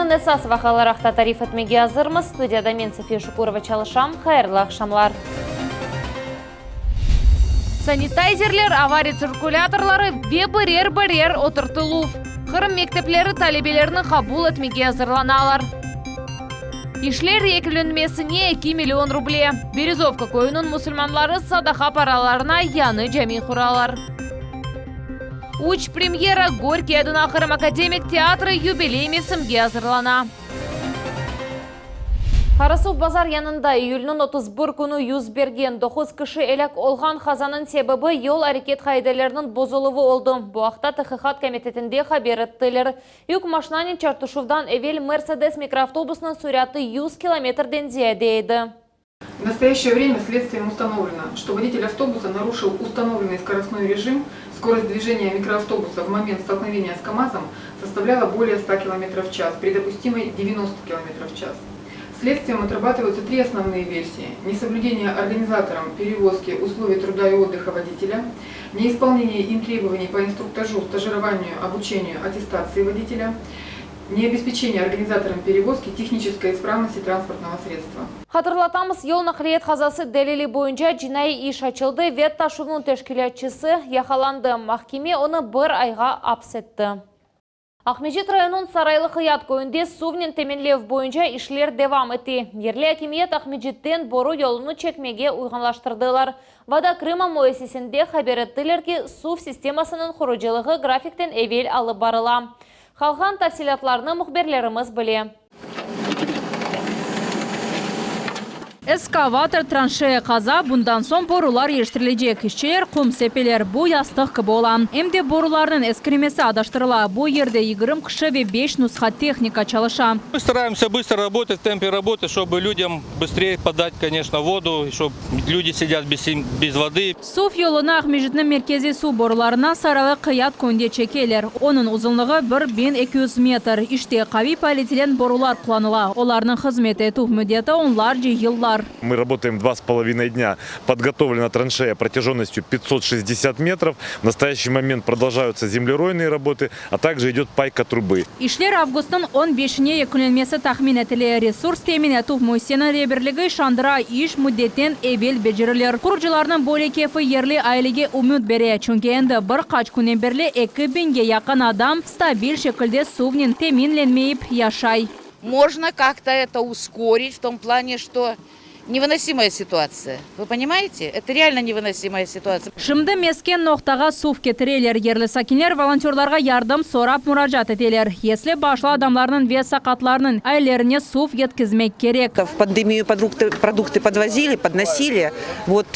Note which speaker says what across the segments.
Speaker 1: Янын эсас вақаларақта тариф етмеге азырмыз. Студияда мен София Шукурова чалышам. Хайырлы ақшамлар. Санитайзерлер, авария циркуляторлары бе-бірер отыртылу. Қырым мектеплері талебелерінің қабул етмеге азырланалар. Ишлер екіленмесіне 2 миллион рубле. Березовка көйінің мұсылманлары садақа параларына яны жәми құралар. Уч премьера Горький адына Қырым академик театры юбилей месімге азырлана. Қарасу базар янында июльнің 31 күні юз берген 9 кіші әлек олған қазанын себебі ел әрекет қайдаларының бозылығы олды. Бұақта Тықықат комитетінде хабер еттілер. Юк машинанин чартушувдан эвел Мерседес микроавтобусының суряты 100 километрден зияде еді.
Speaker 2: В настоящее время следствием установлено, что водитель автобуса нарушил установленный скоростной режим. Скорость движения микроавтобуса в момент столкновения с КАМАЗом составляла более 100 км в час, при допустимой 90 км в час. Следствием отрабатываются 3 основные версии. Несоблюдение организатором перевозки условий труда и отдыха водителя, неисполнение им требований по инструктажу, стажированию, обучению, аттестации водителя, необеспечение организатором перевозки технической исправности транспортного средства.
Speaker 1: Хатырлатамыз, ел нақлиет қазасы дәлелі бойынша жинай иш açıldı. Вет ташуының тәшкілятчысы яқаланды. Махкеме оны бір айға апсетті. Ахмеджет районун Сарайлы қият көйінде сувнен теменлев бойынша ишлер девам еті. Ерлі әкемиет Ахмеджеттен бору yolunu чекмеге уйғанлаштырдылар. Вада Крыма мойесесінде хабер еттілер ки сув системасының құрыжылығы графиктен эвел алып барыла. Қалған тәфсилатларны мұхберлеріміз біле.
Speaker 3: Эскаватор траншея қаза, bundan son borular yeriştirilecek. İşçiler kum sepelер, bu yastık gibi olan. Emde borularının eskrimesi adaştırıla. Bu yerde 20 kışı ve 5 нусха техника çalışa.
Speaker 4: Мы стараемся быстро работать, в темпе работы, чтобы людям быстрее подать, конечно, воду, чтобы люди сидят без воды.
Speaker 3: Suv yoluna Ahmejit'nin merkezi su borularına Saralı Kıyat köyünde çekeler. Onun uzunluğu 1200 metr. İşte kavi polietilen borular kullanıla. Onların hizmeti etuh müddeti onlarca yıllar.
Speaker 5: Мы работаем 2,5 дня. Подготовлена траншея протяженностью 560 метров. В настоящий момент продолжаются землеройные работы, а также идет пайка трубы.
Speaker 3: İşler Avgust'un 15'ine yekünlenmesi tahmin etili. Resurs temin etuh Muhsin'in reberliği şandıra iş müddetten evvel becerilir. Kurucularının böyle kefi yerli ailege umut bere. Çünkü endi bir kaç günden berli 2000'e yakın adam stabil şekilde suvnin teminlenmeyip yaşay.
Speaker 6: Можно как-то это ускорить в том плане, что невыносимая ситуация. Вы понимаете? Это реально невыносимая ситуация.
Speaker 3: Şimdi mesken noktaga suv getireler. Yerli sakinler volontörlarga yardım sorap müracaat eteler. Если başlı adamlarının ve sakatlarının ailelerine suv yetkizmek gerek.
Speaker 7: В пандемию продукты подвозили, подносили. Вот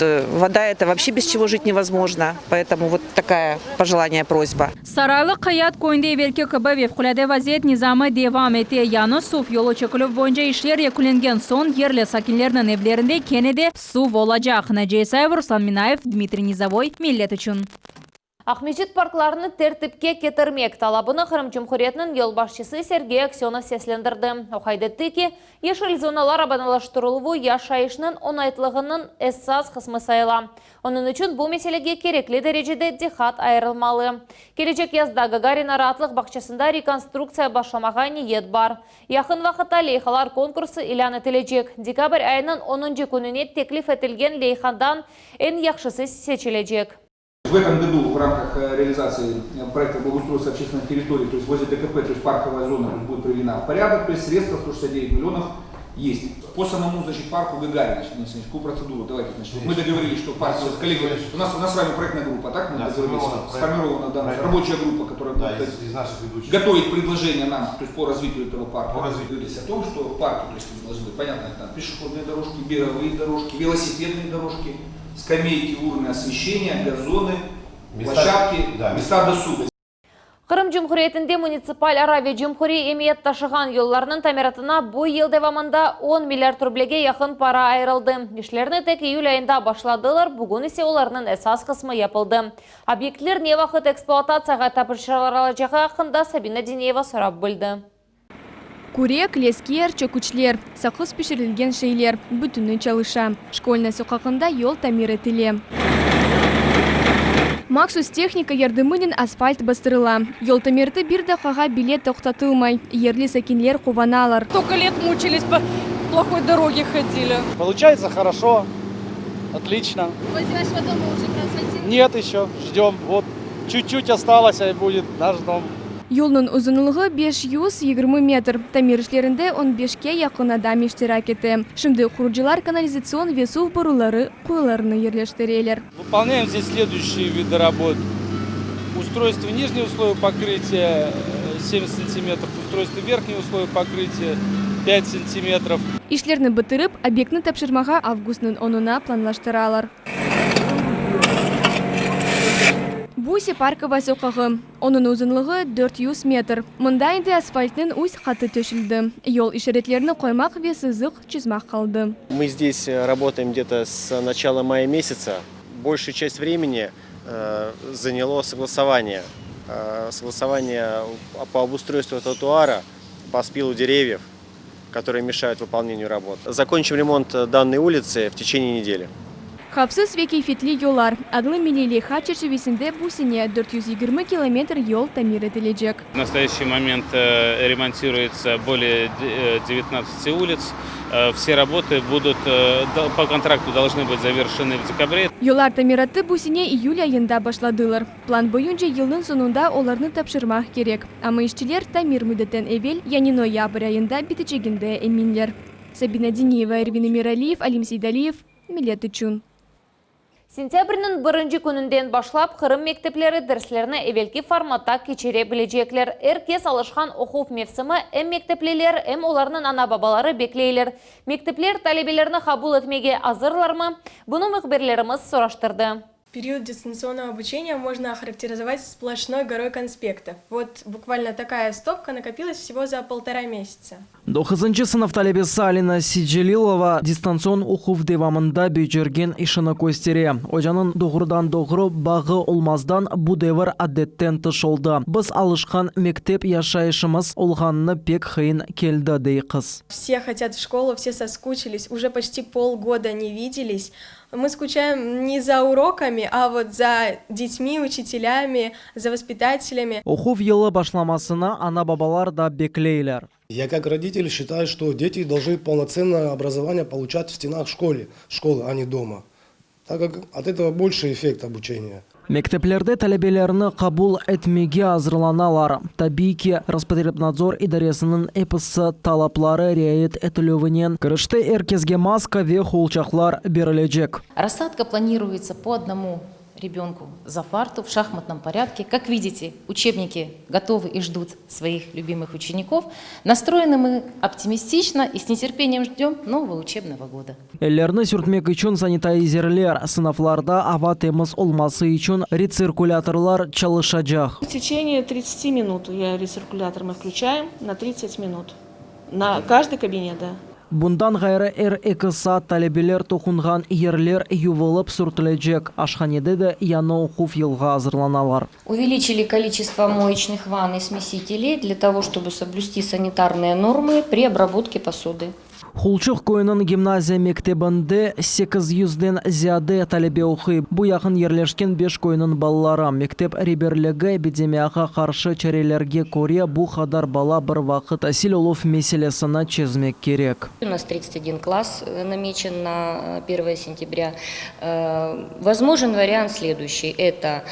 Speaker 7: вода это вообще без чего жить невозможно. Поэтому вот такая пожелание, просьба.
Speaker 3: Saraylı Kıyat köyünde evvelki gibi fevkalade vaziyet nizamı devam etti. Yani suv yolu çekilip boyunca işler yekülengen son yerli sakinlerinin evlerinde kenede suv olacak. Naciye Sayev, Ruslan Minayev, Dmitri Nizavoy, Millet için.
Speaker 1: Ахмеджет паркларыны тәртіпке кетірмек талабыны Қырым Жұмхуретінің елбашчысы Сергей Аксенов сесленdirdi. Оқайдетті ки, ешіл зоналар абаналаштырылуы яшайышының оңайтлығының эссаз қысмы сайыла. Оның үшін бұл меселеге кереклі дәрежеде дихат айырылмалы. Келечек язда Гагарин аратлық бақчасында реконструкция башламаға ниет бар. Яқын вақытта лейхалар конкурсы илан етілечек. Декабрь айының 10 күніне теклиф етілген лейхандан ең яқшысы сечілечек.
Speaker 8: В этом году в рамках реализации проекта благоустройства общественных территорий, то есть возле ДКП, то есть парковая зона будет приведена в порядок, то есть средства 169 миллионов есть. По самому, значит, парку Гагарина, какую процедуру, давайте, значит, мы договорились, что парк, коллеги, у нас с вами проектная группа, так? Мы договорились, сформирована, да, рабочая группа, которая будет готовить предложения нам, то есть по развитию этого парка. Договорились о том, что в парке, то есть должны быть, понятно, там пешеходные дорожки, беговые дорожки, велосипедные дорожки, скамейки, урны освещения, газоны, площадки, места досуга.
Speaker 1: Қырым Жұмхуретінде муниципаль аравия Жұмхури емиет ташыған yollarının тәміратына бұл ел девамында 10 миллиард рублеге яқын пара айырылды. Ишлерні тек июль айында башладылар, бүгін есе оларының әсас қысмы yapıldı. Объектлер не вақыт эксплуатацияға тапыршыларалачаға ақында Сабина Денеева сұрап білді.
Speaker 9: Күрек, лескер, чөкүчлер, сақыз пешірілген шейлер, бүтіні чалыша. Школьный соқақында yol тамир етіле. Максус техника ярдымынен асфальт бастырыла. Йолтамерты бир дақаға билет тоқтатылмай. Ерлі сәкинлер қуваналар.
Speaker 10: Столько лет мучились, по плохой дороге ходили.
Speaker 11: Получается хорошо, отлично.
Speaker 9: Возле вашего дома уже проасфальтировали?
Speaker 11: Нет еще, ждем. Вот чуть-чуть осталось, и будет наш дом.
Speaker 9: Юлның ұзынылығы 520 метр. Тамир ішлерінде 15-ке яқын адам иштирак етті. Шымды құрылжылар канализацион весу бұрулары қойларыны ерлештірелер.
Speaker 11: Выполняем здесь следующие виды работ. Устройство нижнего слоя покрытия 70 сантиметров, устройство верхнего слоя покрытия 5 сантиметров.
Speaker 9: Ишлерні бітіріп, объектны тапшырмаға августның 10-на планлаштыралар. Буси паркова соқығы. Оның ұзынлығы 400 метр. Мұнда инде асфальтның үз қаты төшілді. Йол ишаретлеріні қоймақ ве сызық чизмақ қалды.
Speaker 12: Мы здесь работаем где-то с начала мая месяца. Большую часть времени заняло согласование. Согласование по обустройству тротуара, по спилу деревьев, которые мешают выполнению работ. Закончим ремонт данной улицы в течение недели.
Speaker 9: Хапсыз ве кейфетли йолар. Адлы милили ха черчевесінде бусине 420 километр йол тамир етілежек.
Speaker 13: В настоящий момент ремонтируется более 19 улиц. Все работы будут по контракту должны быть завершены в декабре.
Speaker 9: Йолар тамираты бусине июль айында башладылар. План бойынша йылдың сонunda оларны тапшырмақ керек. Ама işçiler тамир мүддеттен эвел, яни ноябрь айында битечегінде эминлер. Сабина Динеева, Эрвин Эмиралиев, Алим Сейдалиев, Милет үчүн.
Speaker 1: Сентябрьнің бірінші күнінден башлап, Қырым мектеплері дәрслеріні эвелки форматта кечере білежеклер. Әркес алышқан оқув мевсімі әм мектеплелер, әм оларының ана-бабалары беклейлер. Мектеплер талебелеріні қабул етмеге азырлармы? Бұны мұхберлеріміз сұраштырды.
Speaker 14: Период дистанционного обучения можно охарактеризовать сплошной горой конспектов. Вот буквально такая стопка накопилась всего за 1,5 месяца.
Speaker 15: 9-нчы сынып талебесі Алина Сиджелилова дистанцион оқув девамында бүйджерген ишыны көстере. Ожанын доғырдан-доғыры бағы олмаздан бұ девір әдеттен тышылды. Біз алышқан мектеп яшайышымыз олғанны пек хейін келді дей қыз.
Speaker 14: Все хотят в школу, все соскучились, уже почти полгода не виделись. Мы скучаем не за уроками, а вот за детьми, учителями, за воспитателями.
Speaker 15: Оқув елы башламасына ана-бабалар да беклейлер.
Speaker 16: Я как родитель считаю, что дети должны полноценное образование получать в стенах школы, а не дома, так как от этого больше эффект обучения.
Speaker 15: Мектеплерде талебелеріні қабул әтмеге азырланалар. Табики Роспотребнадзор идаресінің эпысы талаплары реет этілөвінен кірішті әркезге маска ве холчақлар берілежек.
Speaker 17: Рассадка планируется по одному ребенку за парту в шахматном порядке. Как видите, учебники готовы и ждут своих любимых учеников. Настроены мы оптимистично и с нетерпением ждем нового учебного года.
Speaker 15: Эллерны сүртмек üçün санитайзерлер, сынафларда аватемыз олмасы üçün рециркуляторлар çalışacak.
Speaker 18: В течение 30 минут рециркулятор мы включаем на 30 минут. На каждый кабинет, да.
Speaker 15: Bundan gayrı 2 saat talebелер toxunğan ерлер ювылып сүртілежек. Ашханеде де яны оқув елға hazırlanalar.
Speaker 17: Увеличили количество моечных ванн и смесителей для того, чтобы соблюсти санитарные нормы при обработке посуды.
Speaker 15: Хулчық көйінің гимназия мектебінде 800-ден зияды талебе оқи. Бұ яқын ерлешкен 5 көйінің балалары. Мектеп реберлігі эпидемияға қаршы чәрелерге көре бұ қадар бала бір вақыт асил олов меселесіні чезмек керек.
Speaker 17: У нас 31 класс намечен на 1 сентября. Возможен вариант следующий. Это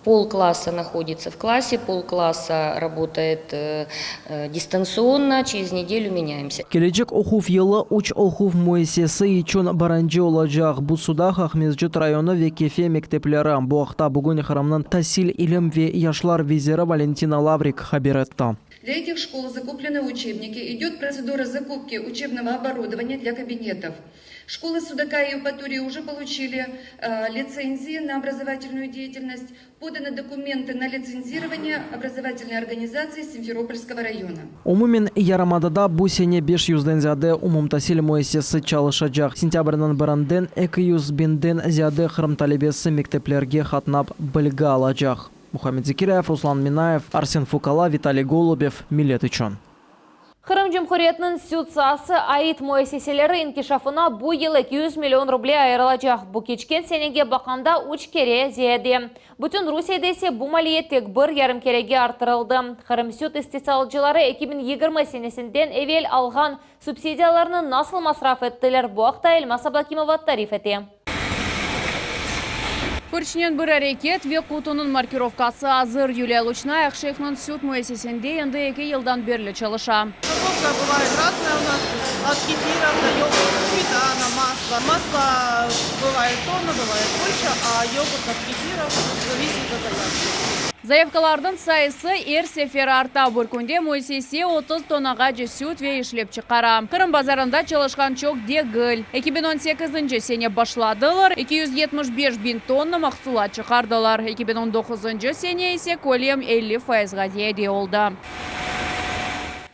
Speaker 17: полкласса находится в классе, полкласса работает дистанционно, через неделю меняемся.
Speaker 15: Келечек оқув елы уч оқув муэсесі ичон баранжи олажақ. Бұ судах Ахмезджет районы векефе мектеплері. Бұақта бүгін храмнан тасил илім ве яшлар визері Валентина Лаврик хаберетті.
Speaker 19: Для этих школ закуплены учебники, идет процедура закупки учебного оборудования для кабинетов. Школы Судака и Евпатории уже получили лицензии на образовательную деятельность, поданы документы на лицензирование образовательной организации Симферопольского района.
Speaker 15: Умумен Ярамадада бұ сене 500-ден зяды умумтасил муэсесі çalışacak. Сентябрьнан бірінден 200-бенден зяды Қырым талебесі мектеплерге хатнап білгі алacak. Мухаммед Зикираев, Руслан Минаев, Арсен Фукала, Виталий Голубев, Милет үчүн.
Speaker 1: Кырым Жумхуриятынын сютсасы айыт муэссеселери инкишафына бу ел 200 миллион рублей айырылачак. Бу кечкен сенеге баканда 3 кере зияде. Бүтүн Русияда есе бу малиет тек 1,5 кереге артырылды. Кырым сют истициалчылары 2020 сенесинден эвел алган субсидияларны насыл масраф эттилер. Бу акта Эльмас Аблакимова тариф эте.
Speaker 3: Пырчнен бір әрекет век кутунун маркировкасы азыр. Юлия Лучная Акшеевнун сют муэссесинде енді 2 елдан берлі чалыша.
Speaker 20: Маркировка бывает разная у нас, от кефира до йогурта, сметана, масло. Масло бывает тонна, бывает больше, а йогурт от кефира зависит от заявки.
Speaker 3: Заявкалардын сайысы эр сефер арта. Бір күнде муэссесе 30 тоннаға сүт ве ишлеп чықара. Кырым базарында чалышқан чок дегіл. 2018 сене башладылар, 275 bin тонна мақсулат чықардылар. 2019 сене есе көлем 50%ға дейде олды.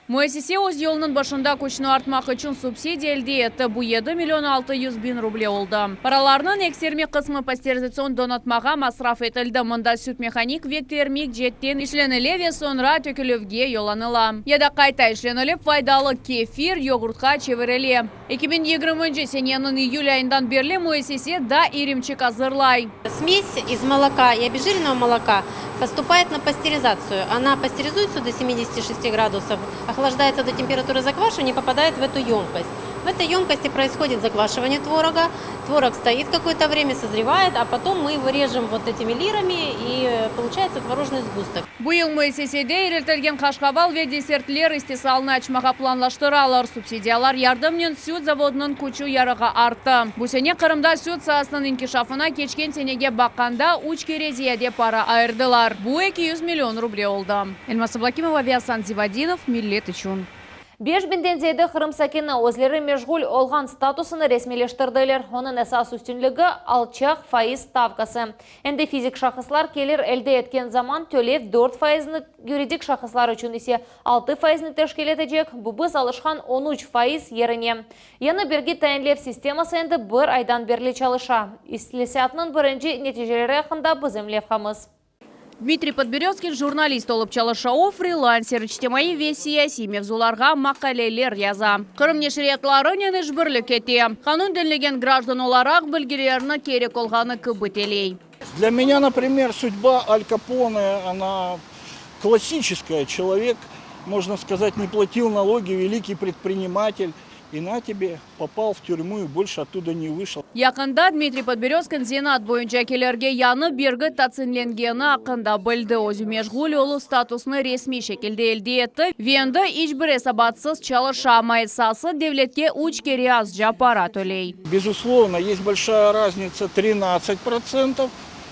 Speaker 3: Муэссесе өз елінің башында көчіні артмақ үшін субсидия әлде етті. Бұ 7 миллион 600 bin рубле олды. Параларының эксерме қысмы пастеризацион донатмаға масраф етілді. Мұнда сүт механик вектермик жеттен ішленілеве сонра төкілівге йоланыла. Еда қайта ішленіліп файдалы кефир йогуртқа чевереле. 2020 сененің июль айындан берлі муэссесе да иримчик азырлай.
Speaker 21: Смесь из молока и обезжиренного молока поступает на пастеризацию. Она пастеризуется до 76 градусов, охлаждается до температуры заквашивания и попадает в эту емкость. В этой емкости происходит заквашивание творога. Творог стоит какое-то время, созревает, а потом мы его режем вот этими лирами и получается творожный сгусток.
Speaker 3: Бұйыл муэссеседе ирелтелген қашқабал ве десертлер истесалыны ачмаға планлаштыралар. Субсидиялар ярдымнен сүт заводының күчу ярыға арты. Бұ сене Қырымда сүт саасының инкишафына кечкен сенеге баққанда 3 кере зияде пара айырдылар. Бұ 200 миллион рубле олды. Эльмас Аблакимова, Виясан Зивадинов, Миллет үчүн.
Speaker 1: 5 бинден зейді Қырым сакені өзлері межгул олған статусын ресмелештірділер. Оның әсас үстінлігі алчақ файыз ставкасы. Әнді физик шақыслар келер әлде еткен заман төлев 4%, юридик шақыслар үшін есе 6% тәшкел етежек. Бұбыз алышқан 13% еріне. Яны бірге тәйінлер системасы әнді бір айдан берлі чалыша. Истілесиятының бірінші нәтижелері ақында бұзымлев қамыз.
Speaker 3: Дмитрий Подберезкин журналист олып чалышау фрилансер. Ичтемаи весия семевзуларға мақалелер яза. Қырым нешіриятлары нені жбірлік ете. Қанун дінлеген граждан оларақ білгелеріні керек олғаны күбітелей.
Speaker 22: Для меня, например, судьба Аль Капоне, она классическая. Человек, можно сказать, не платил налоги, великий предприниматель. И на тебе попал в тюрьму и больше оттуда не вышел.
Speaker 3: Якында Дмитрий Подберезкин зенат бойынша келерге яны бергі тацинленгені ақында білді. Өзі межгул олы статусны ресми шекелде елде етті. Венді ичбір сабатсыз чалыша майсасы девлетке 3 кере аз жапара төлей.
Speaker 22: Безусловно, есть большая разница 13%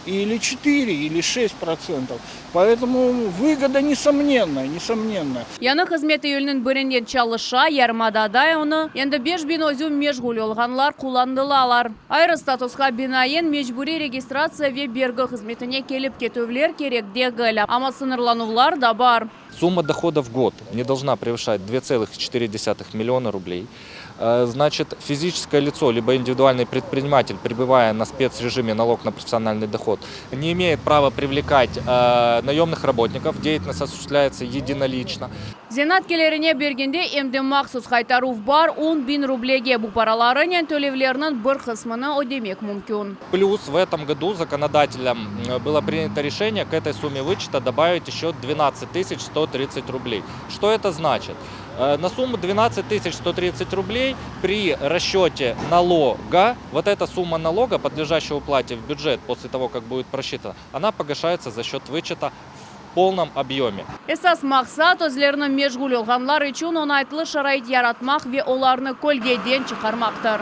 Speaker 22: или 4, или 6%. Поэтому выгода несомненная, несомненная.
Speaker 3: Яны қызметі елінің бірінден чалыша, ярмададай оны, енді 5 bin өзім межгул олғанлар құландылалар. Айры статусқа бинайын мечбури регистрация ве бергі қызметіне келіп кетөвлер керек дегілі. Ама сынырланувлар да бар.
Speaker 23: Сумма дохода в год не должна превышать 2,4 миллиона рублей. Значит, физическое лицо, либо индивидуальный предприниматель, пребывая на спецрежиме налог на профессиональный доход, не имеет права привлекать наемных работников, деятельность осуществляется единолично.
Speaker 3: Зенат келеріне бергенде емді мақсус қайтарув бар 10 bin рублеге бұл параларынан төлевлерінің бір қысмына өдемек мүмкін.
Speaker 23: Плюс в этом году законодателям было принято решение к этой сумме вычета добавить еще 12 130 рублей. Что это значит? На сумму 12 130 рублей при расчете налога, вот эта сумма налога, подлежащая уплате в бюджет после того, как будет просчитана, она погашается за счет вычета в полном объеме.
Speaker 3: Эсас мақсат өзлерінің межгул олғанлар үшін онайтылы шарайт яратмақ ве оларны көлгеден чықармақтыр.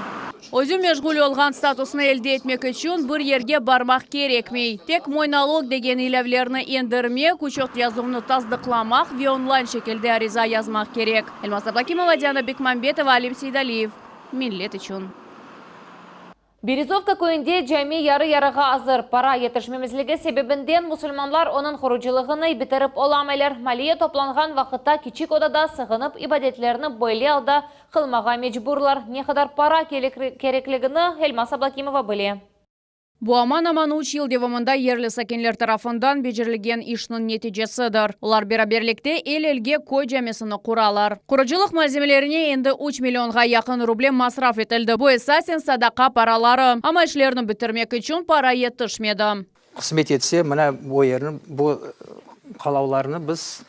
Speaker 3: Өзі межгул олған статусыны елде етмек үшін бір ерге бармақ керекмей. Тек мой налог деген илевлеріні ендірмек, учет язуыны таздықламақ ве онлайн шекелде ариза язмақ керек. Эльмас Аблакимова, Диана Бекмамбетова, Алим Сейдалиев. Миллет үшін.
Speaker 1: Березовка көйінде жәме яры-ярыға азыр. Пара етішмемізлігі себебінден мұсылманлар оның құручылығыны бітіріп оламайлар. Малия топланған вақытта кичик одада сығынып ибадетлеріні бойлы алда қылмаға мечбурлар. Не қадар пара кереклігіні Эльмас Аблакимова біле.
Speaker 3: Бу аман уч ел девамында ерлі сакенлер тарафындан бежірлеген ишнын нетижесідір. Олар бераберлікте ел-елге кой жәмесіні құралар. Құрыжылық малземелеріне енді 3 миллионға яқын рублем масраф етілді. Бұл эсасен садақа паралары. Ама ішлерін бітірмек үшін пара етішмеді.
Speaker 2: Қызмет етсе, мына бұл қалауларыны біз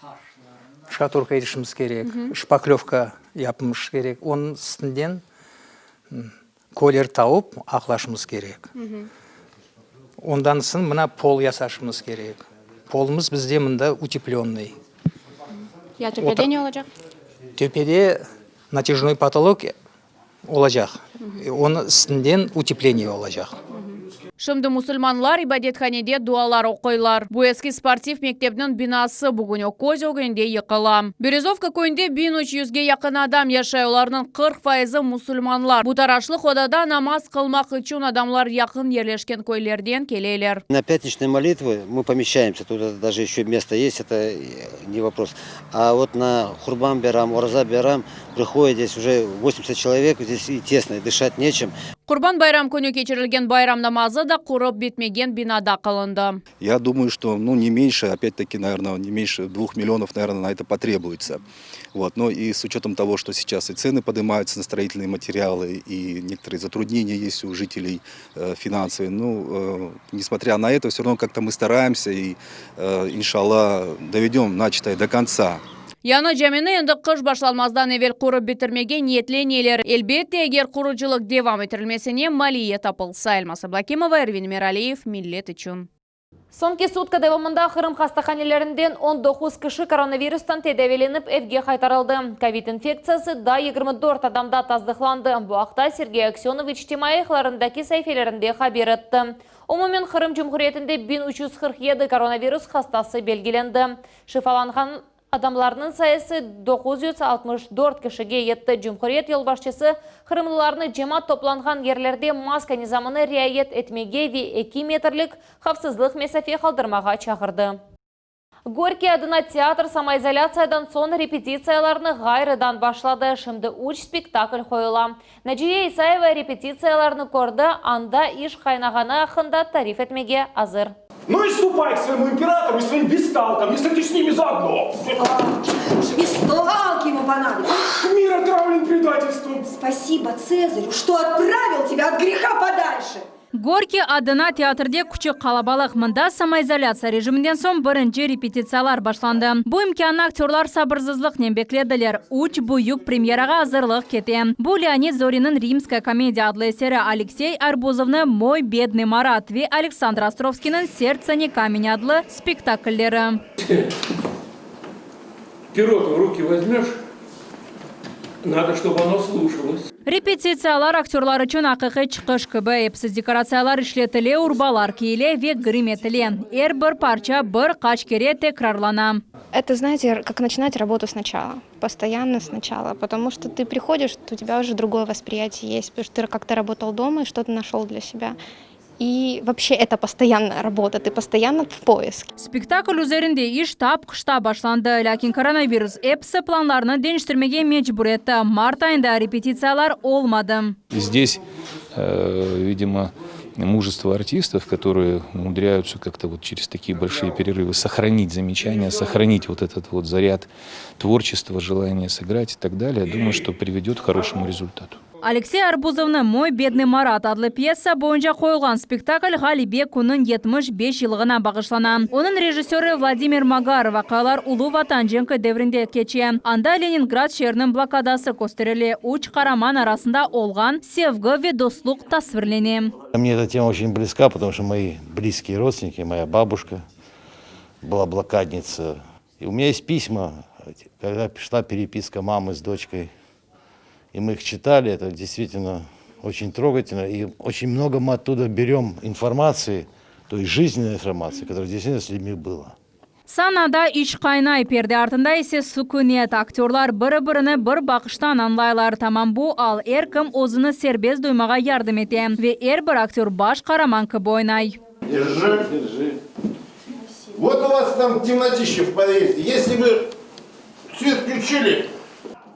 Speaker 2: шкатурка етішіміз керек, шпаклевка yapымыз керек. Оның үстінден колер тауып ақлашымыз керек. Ондан сын мына пол ясашымыз керек. Полымыз бізде мында утепленный.
Speaker 3: Я төпеде не олacak?
Speaker 2: Төпеде натяжной потолок olacak. Оның үстінден утепление olacak.
Speaker 3: Шымды мұсылманлар ибадетханеде дуалар оқойлар. Бұл ескі спортив мектебінің бинасы бүгін көз өгінде еқыла. Березовка көйінде 1300-ге яқын адам яшай, оларының 40% мұсылманлар. Бұтарашлық одада намаз қылмақ үшін адамлар яқын ерлешкен көйлерден келейлер.
Speaker 4: На пятничные молитвы мы помещаемся, тут даже еще место есть, это не вопрос. А вот на Хурбан Байрам, Ораза Байрам приходит здесь уже 80 человек, здесь и тесно, и дышать нечем.
Speaker 3: Құрбан байрам күні кечірілген байрам намазы да құрып бетмеген бинада қылынды.
Speaker 5: Я думаю, что не меньше, опять-таки, наверное, не меньше 2 миллионов, наверное, на это потребуется. Вот. Но и с учетом того, что сейчас и цены поднимаются на строительные материалы, и некоторые затруднения есть у жителей финансовые. Несмотря на это, все равно как-то мы стараемся и, иншаллах, доведем начатое до конца.
Speaker 3: Яны жәмені енді қыш башланмаздан евел құрып бітірмеген ниетленелер. Елбетте, егер құрыжылық девам етірілмесіне малие тапылса. Эльмаса Блакимова, Эрвин Миралиев, Миллет үшін.
Speaker 1: Сонки сутка девамында Қырым хастаханелерінден 19 кіші коронавирустан тедевеленіп evге қайтарылды. Ковид инфекциясы да 24 адамда таздықланды. Бұақта Сергей Аксенович темайықларындаки сайфелерінде хабер етті. Умумен Қырым Жұмхуретінде 1347 коронавирус хастасы белгіленді. Шифаланған адамларының сайысы 964 кішіге етті. Жұмхурет елбашчысы Қырымлыларны жема топланған ерлерде маска низамыны riayet etmege ve 2 метрлік қапсызлық месафе қалдырмаға чағырды. Горький адына театр самоизоляциядан сон репетицияларны ғайрыдан башлады. Шымды уч спектакль қойыла. Наджия Исаева репетицияларны көрді, анда иш қайнағаны ақында тариф етмеге азыр.
Speaker 24: Ну и ступай к своему императору и своим бесталкам, если ты с ними заодно.
Speaker 25: Бесталки ему понадобились.
Speaker 24: Мир отравлен предательством.
Speaker 25: Спасибо Цезарю, что отправил тебя от греха подальше.
Speaker 3: Горький адына театрде күчі қалабалық мында самоизоляция режимден соң бірінші репетициялар башланды. Бұл имканны актерлар сабырсыздық небекледілер. Уч бұйық премьераға азырлық кете. Бұл Леонид Зоринның римская комедия адлы эсері Алексей Арбузовны «Мой бедный Марат» ве Александр Островскийның «Сердце не камень» адлы спектакльлері.
Speaker 24: Перо-то в руки возьмешь, надо, чтобы оно слушалось.
Speaker 3: Репетициялар актерлар үшін ақиқи чықыш кібі, епсіз декорациялар ішлетіле, урбалар кейле ве грим етіле. Бір парча бір қачкере текрарлана.
Speaker 26: Это, знаете, как начинать работу сначала, постоянно сначала, потому что ты приходишь, у тебя уже другое восприятие есть, потому что ты как-то работал дома и что-то нашел для себя. И вообще это постоянная работа, ты постоянно в поиске.
Speaker 3: Спектакль üzerinde iş қышта башланды, ләкин коронавирус эпсы планларını değiştirmeye mecbur etti. Март ayında репетициялар olmadı.
Speaker 27: Здесь, видимо, мужество артистов, которые умудряются как-то вот через такие большие перерывы сохранить замечания, сохранить вот этот вот заряд творчества, желание сыграть и так далее, думаю, что приведет к хорошему результату.
Speaker 3: Алексей Арбузовны «Мой бедный Марат» адлы пьеса бойынша қойылған спектакль Ғалибек күнін 75 жылғына бағышлана. Оның режиссері Владимир Магаров ақалар Улу Ватан женкі деврінде кече. Анда Ленинград шерінің блокадасы көстерілі уч қараман арасында олған севгі ве достлық тасвірлене.
Speaker 28: Мне эта тема очень близка, потому что мои близкие родственники, моя бабушка была блокадница. И у меня есть письма, когда шла переписка мамы с дочкой. И мы их читали, это действительно очень трогательно. И очень много мы оттуда берем информации, то есть жизненной информации, которая действительно с людьми была.
Speaker 3: Санада iç qaynay perде артында ise sükunet. Aktyorlar bir-birini bir bakıştan anlaylar. Tamam bu al erkim o'zini serbest duymağa yardım ete. Ve bir aktyor baş qaraman kıp oynay.
Speaker 29: Держи. Вот у вас там темнотище в подъезде. Если бы свет включили...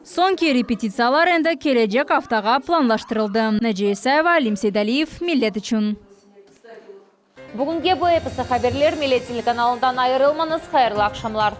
Speaker 3: Sonki repetitsiyalar endi kelajak haftaga planlashtirildi. Najiya Isayeva, Alim Sedaliyev, Millet uchun.
Speaker 1: Бүгінге bu эпісі хаберлер Милет телеканалынан айырылмаңыз, хайырлы ақшамлар.